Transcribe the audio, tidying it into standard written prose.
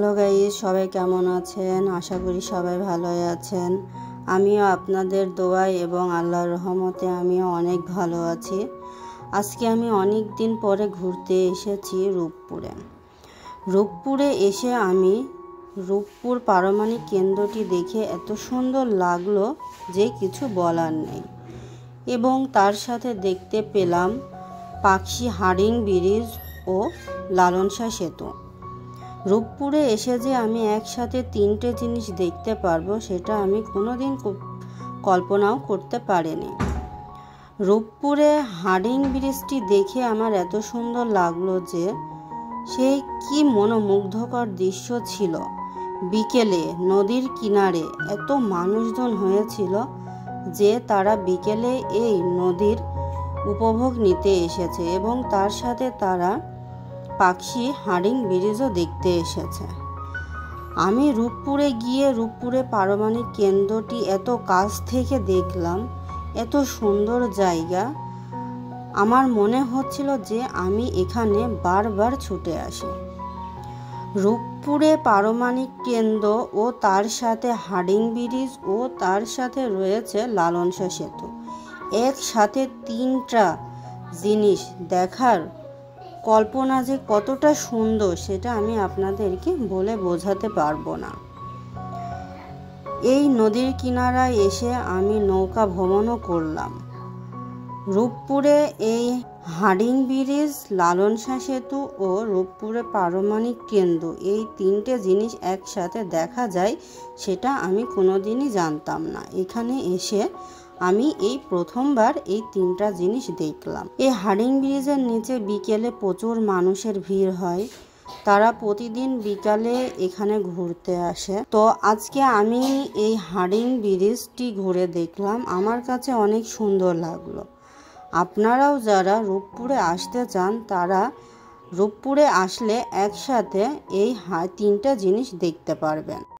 Hello guys, সবাই কেমন আছেন? আশা করি সবাই ভালোই আছেন। আমিও আপনাদের দোয়ায় এবং আল্লাহর রহমতে আমিও অনেক ভালো আছি। আজকে আমি অনেক দিন পরে ঘুরতে এসেছি রূপপুরে এসে আমি রূপপুর পারমাণবিক কেন্দ্রটি দেখে এত সুন্দর লাগলো যে কিছু বলার নেই। এবং তার সাথে দেখতে পেলাম পাকশি হাডিং ব্রিজ ও লালন শাহ সেতু। রূপপুরে এসে যে আমি একসাথে তিনটে জিনিস দেখতে পারবো সেটা আমি কোনোদিন কল্পনাও করতে পারিনি। রূপপুরে হাডিং ব্রিজটি দেখে আমার এত সুন্দর লাগলো যে সেই কি মনোমুগ্ধকর দৃশ্য ছিল। বিকেলে নদীর কিনারে এত মানুষজন হয়েছিল যে তারা বিকেলে এই নদীর উপভোগ নিতে এসেছে এবং তার সাথে তারা পাকশি হাডিং ব্রিজও দেখতে এসেছে। আমি রূপপুরে গিয়ে রূপপুরে পারমাণবিক কেন্দ্রটি এত কাছ থেকে দেখলাম, এত সুন্দর জায়গা। আমার মনে হচ্ছিল যে আমি এখানে বারবার ছুটে আসি। রূপপুরে পারমাণবিক কেন্দ্র ও তার সাথে হাডিং ব্রিজ ও তার সাথে রয়েছে লালন শাহ সেতু, একসাথে তিনটা জিনিস দেখার কল্পনা যে কতটা সুন্দর সেটা আমি আপনাদেরকে বলে বোঝাতে পারবো না। এই নদীর কিনারায় এসে আমি নৌকা ভ্রমণও করলাম। রূপপুরে এই হাডিং ব্রিজ, লালন শাহ সেতু ও রূপপুরে পারমাণবিক কেন্দ্র, এই তিনটে জিনিস একসাথে দেখা যায় সেটা আমি কোনোদিনই জানতাম না। এখানে এসে আমি এই প্রথমবার এই তিনটা জিনিস দেখলাম। এই হাডিং ব্রিজের নিচে বিকেলে প্রচুর মানুষের ভিড় হয়, তারা প্রতিদিন বিকালে এখানে ঘুরতে আসে। তো আজকে আমি এই হাডিং ব্রিজটি ঘুরে দেখলাম, আমার কাছে অনেক সুন্দর লাগলো। আপনারাও যারা রূপপুরে আসতে চান তারা রূপপুরে আসলে একসাথে এই তিনটা জিনিস দেখতে পারবেন।